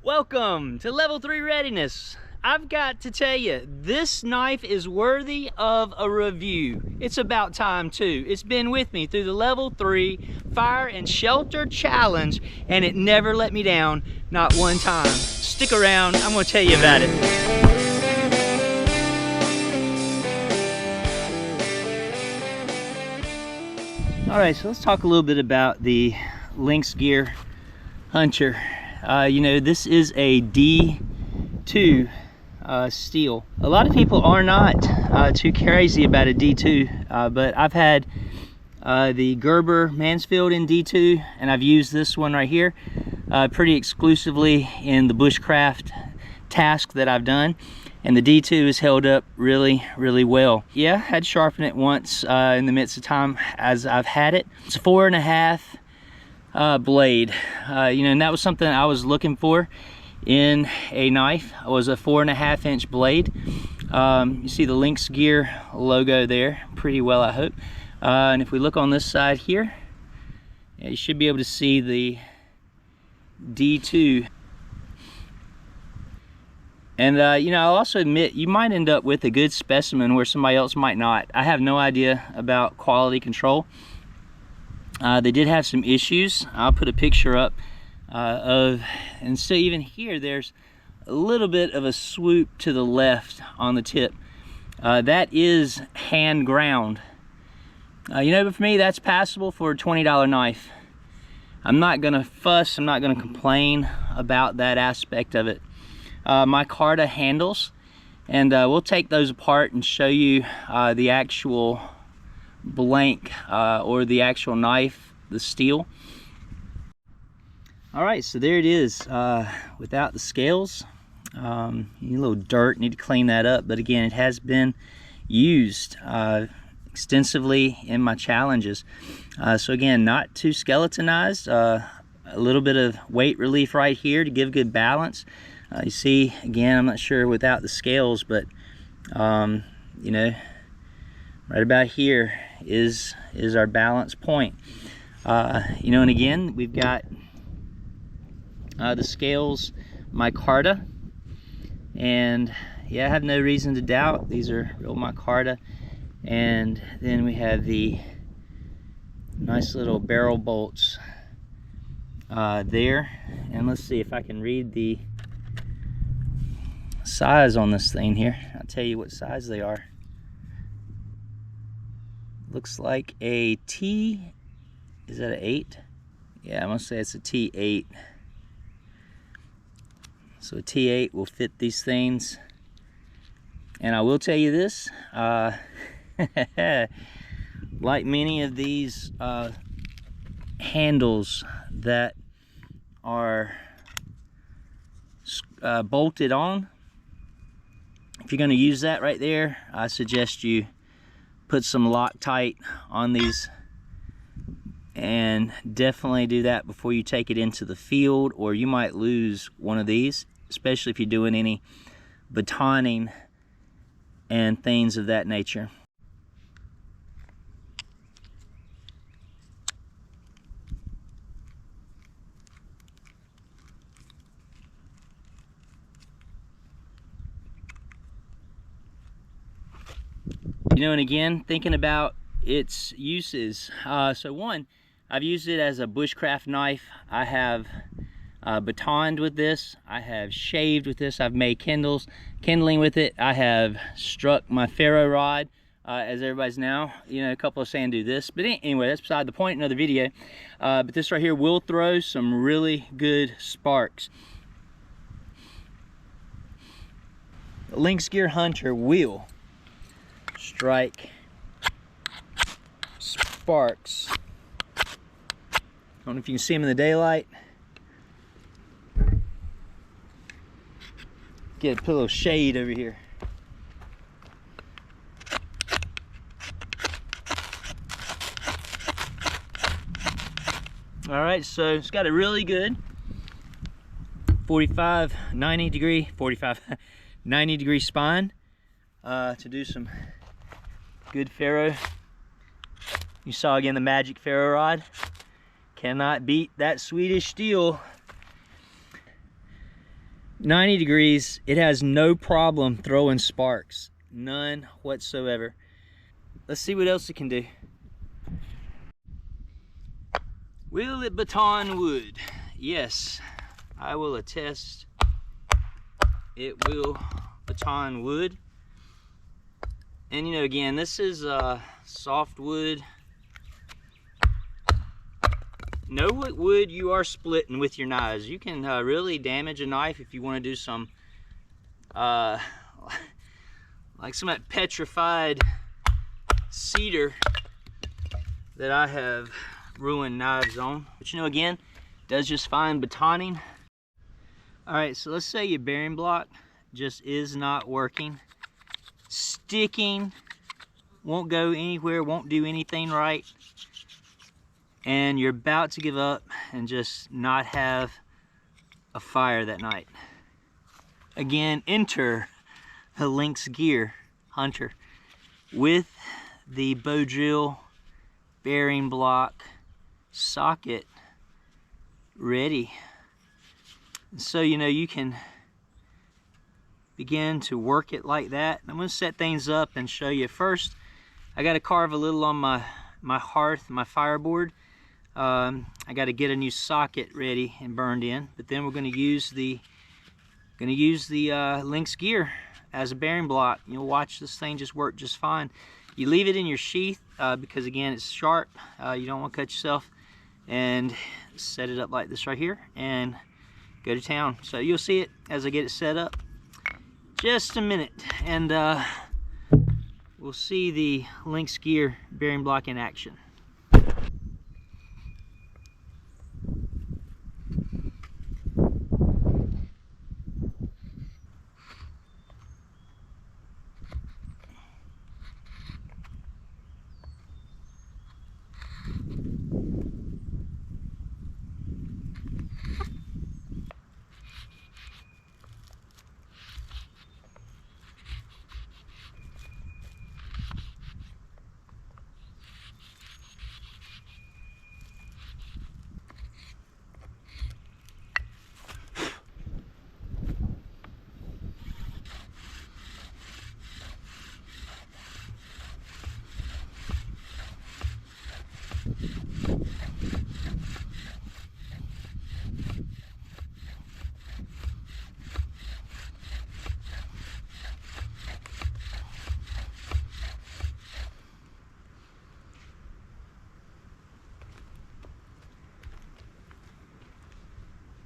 Welcome to Level 3 Readiness. I've got to tell you, this knife is worthy of a review. It's about time too. It's been with me through the Level 3 Fire and Shelter Challenge, and it never let me down, not one time. Stick around, I'm gonna tell you about it. All right, so let's talk a little bit about the LYNX GEAR HUNTER. You know, this is a D2 steel. A lot of people are not too crazy about a D2, but I've had the Gerber Mansfield in D2, and I've used this one right here pretty exclusively in the Bushcraft task that I've done, and the D2 has held up really well. Yeah, I had to sharpen it once in the midst of time as I've had it. It's a 4.5 blade, you know, and that was something I was looking for in a knife. It was a 4.5-inch blade. You see the LYNX GEAR logo there pretty well, I hope. And if we look on this side here, yeah, you should be able to see the D2. And you know, I'll also admit you might end up with a good specimen where somebody else might not. I have no idea about quality control. They did have some issues. I'll put a picture up and so even here there's a little bit of a swoop to the left on the tip. That is hand ground. You know, but for me that's passable for a $20 knife. I'm not gonna fuss, I'm not gonna complain about that aspect of it. My Carta handles, and we'll take those apart and show you the actual blank or the actual knife, the steel. All right, so there it is without the scales. A little dirt, need to clean that up, but again, it has been used extensively in my challenges. So again, not too skeletonized, a little bit of weight relief right here to give good balance. You see, again, I'm not sure without the scales, but you know, right about here is our balance point. You know, and again, we've got the scales, my Carta, and yeah, I have no reason to doubt these are real my Carta. And then we have the nice little barrel bolts there, and let's see if I can read the size on this thing here. I'll tell you what size they are. Looks like a T, is that an 8? Yeah, I must say it's a T8. So a T8 will fit these things. And I will tell you this, like many of these handles that are bolted on, if you're going to use that right there, I suggest you put some Loctite on these, and definitely do that before you take it into the field, or you might lose one of these, especially if you're doing any batoning and things of that nature. You know, and again, thinking about its uses. So one, I've used it as a bushcraft knife. I have batoned with this. I have shaved with this. I've made kindling with it. I have struck my ferro rod, as everybody's now, you know, a couple are saying do this. But anyway, that's beside the point, another video. But this right here will throw some really good sparks. The LYNX GEAR HUNTER will strike sparks. I don't know if you can see them in the daylight. Put a little shade over here. All right, so it's got a really good 90 degree spine to do some good ferro. You saw again the magic ferro rod. Cannot beat that Swedish steel. 90 degrees. It has no problem throwing sparks. None whatsoever. Let's see what else it can do. Will it baton wood? Yes, I will attest it will baton wood. And you know, again, this is soft wood. Know what wood you are splitting with your knives. You can really damage a knife if you want to do some like some of that petrified cedar that I have ruined knives on. But you know, again, does just fine batoning. All right, so let's say your bearing block just is not working. Sticking, won't go anywhere, won't do anything right. And you're about to give up and just not have a fire that night. Again, enter the LYNX GEAR HUNTER with the bow drill, bearing block, socket ready. So you know, you can begin to work it like that. I'm going to set things up and show you. First, I got to carve a little on my hearth, my fireboard. I got to get a new socket ready and burned in, but then we're going to use the LYNX GEAR as a bearing block. You'll watch this thing just work just fine. You leave it in your sheath because again, it's sharp. You don't want to cut yourself, and set it up like this right here and go to town. So you'll see it as I get it set up. Just a minute, and we'll see the LYNX GEAR bearing block in action.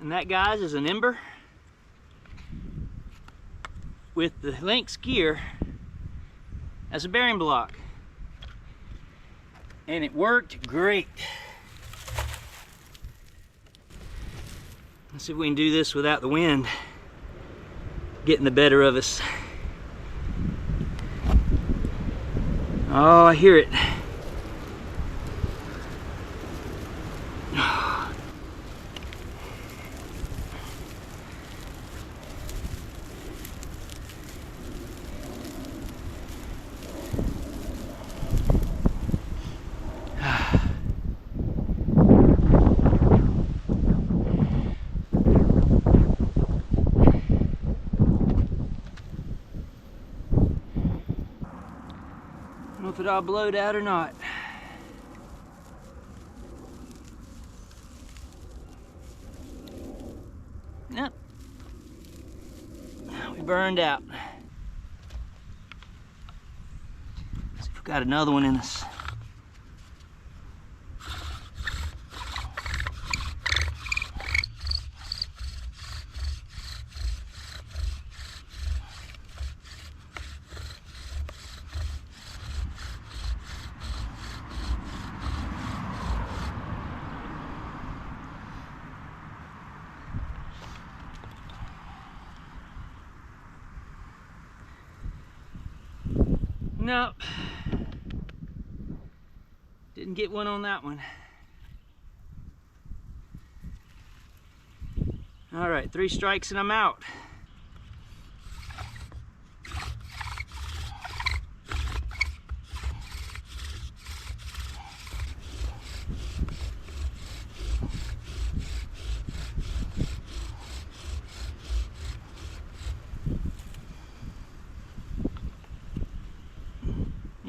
And that, guys, is an ember with the LYNX GEAR as a bearing block. And it worked great. Let's see if we can do this without the wind getting the better of us. Oh, I hear it. I don't know if it all blowed out or not. Yep. We burned out. Let's see if we got another one in us. Nope. Didn't get one on that one. All right, 3 strikes and I'm out.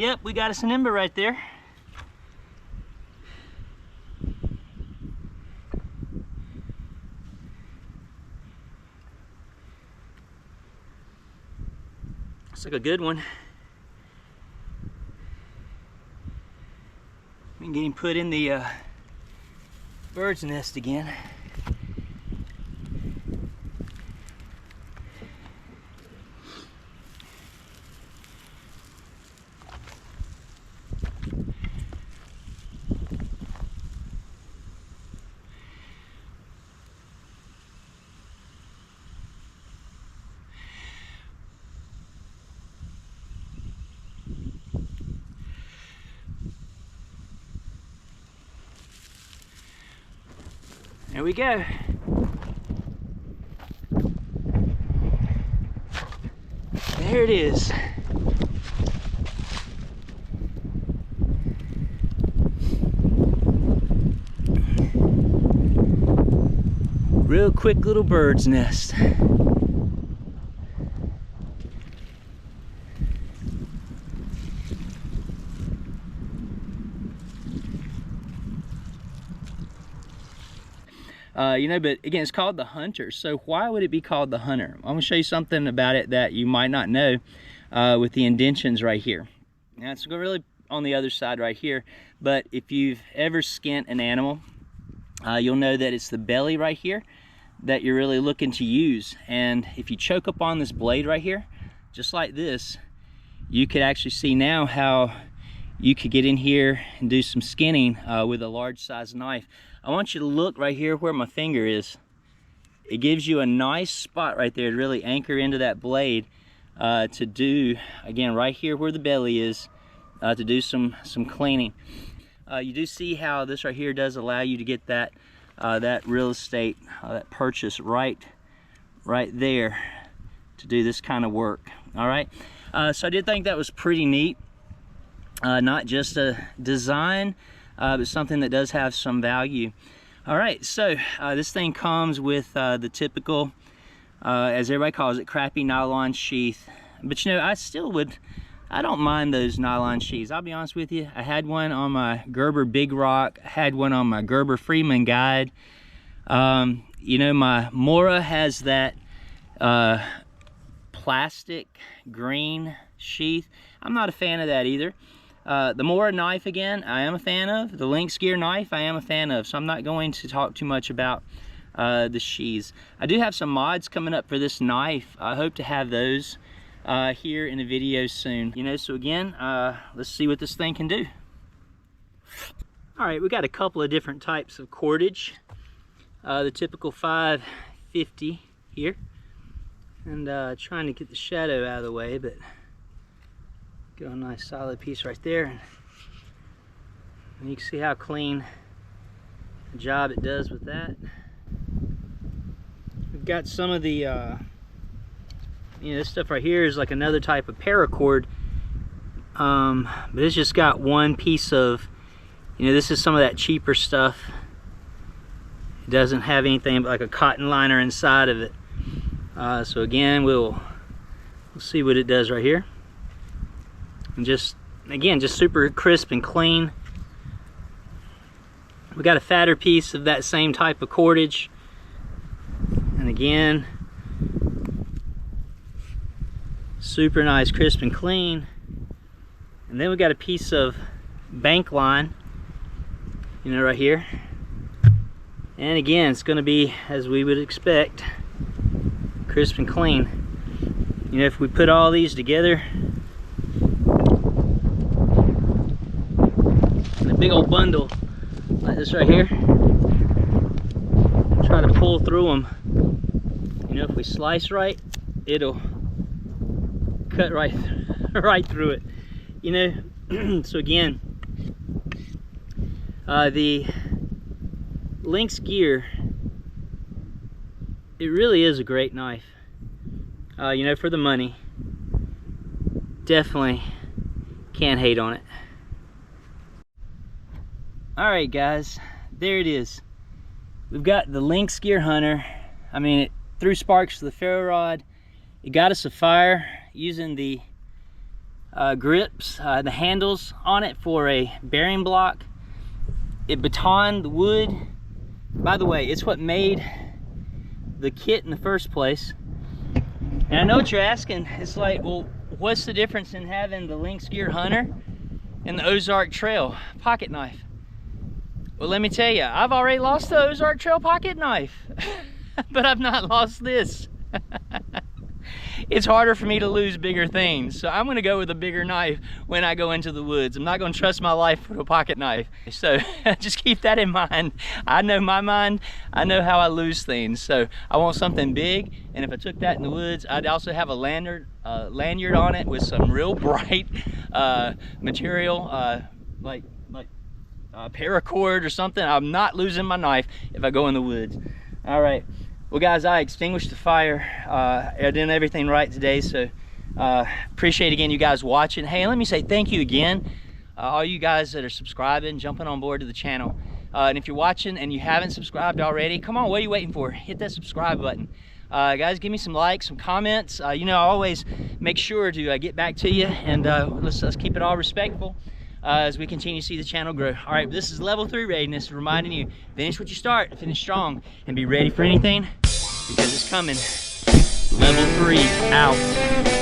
Yep, we got us an ember right there. Looks like a good one. We can get him put in the bird's nest again. There we go. There it is. Real quick little bird's nest. You know, but again, it's called the Hunter. So why would it be called the Hunter? I'm gonna show you something about it that you might not know with the indentions right here. Now it's really on the other side right here, but if you've ever skinned an animal, you'll know that it's the belly right here that you're really looking to use. And if you choke up on this blade right here, just like this, you could actually see now how you could get in here and do some skinning with a large size knife. I want you to look right here where my finger is. It gives you a nice spot right there to really anchor into that blade to do, again, right here where the belly is, to do some cleaning. You do see how this right here does allow you to get that that real estate, that purchase right there to do this kind of work. All right, so I did think that was pretty neat. Not just a design, but something that does have some value. All right, so this thing comes with the typical, as everybody calls it, crappy nylon sheath. But you know, I don't mind those nylon sheaths. I'll be honest with you. I had one on my Gerber Big Rock. I had one on my Gerber Freeman Guide. You know, my Mora has that plastic green sheath. I'm not a fan of that either. The Mora knife, again, I am a fan of. The LYNX GEAR knife, I am a fan of. So I'm not going to talk too much about the sheaths. I do have some mods coming up for this knife. I hope to have those here in a video soon. You know, so again, let's see what this thing can do. All right, we got a couple of different types of cordage. The typical 550 here. And trying to get the shadow out of the way, but got a nice solid piece right there, and you can see how clean a job it does with that. We've got some of the you know, this stuff right here is like another type of paracord, but it's just got one piece of, you know, this is some of that cheaper stuff. It doesn't have anything but like a cotton liner inside of it. So again, we'll see what it does right here. And just, again, just super crisp and clean. We got a fatter piece of that same type of cordage. And again, super nice, crisp and clean. And then we got a piece of bank line, you know, right here. And again, it's gonna be, as we would expect, crisp and clean. You know, if we put all these together, big old bundle like this right here, try to pull through them. You know, if we slice right, it'll cut right through it, you know. So again, the LYNX GEAR, it really is a great knife. You know, for the money, definitely can't hate on it. Alright guys, there it is. We've got the LYNX GEAR Hunter. I mean, it threw sparks to the ferro rod. It got us a fire using the grips, the handles on it for a bearing block. It batoned the wood. By the way, it's what made the kit in the first place. And I know what you're asking. It's like, well, what's the difference in having the LYNX GEAR HUNTER and the Ozark Trail pocket knife? Well, let me tell you, I've already lost the Ozark Trail pocket knife, but I've not lost this. It's harder for me to lose bigger things, so I'm gonna go with a bigger knife when I go into the woods. I'm not gonna trust my life with a pocket knife. So just keep that in mind. I know my mind, I know how I lose things. So I want something big, and if I took that in the woods, I'd also have a lanyard on it with some real bright material, like paracord or something. I'm not losing my knife if I go in the woods. All right. Well, guys, I extinguished the fire. I did everything right today, so appreciate again you guys watching. Hey, let me say thank you again, all you guys that are subscribing, jumping on board to the channel. And if you're watching and you haven't subscribed already, come on, what are you waiting for? Hit that subscribe button. Guys, give me some likes, some comments. You know, I always make sure to get back to you, and let's keep it all respectful as we continue to see the channel grow. All right, this is level 3 readiness, reminding you, finish what you start, finish strong, and be ready for anything, because it's coming. Level 3 out.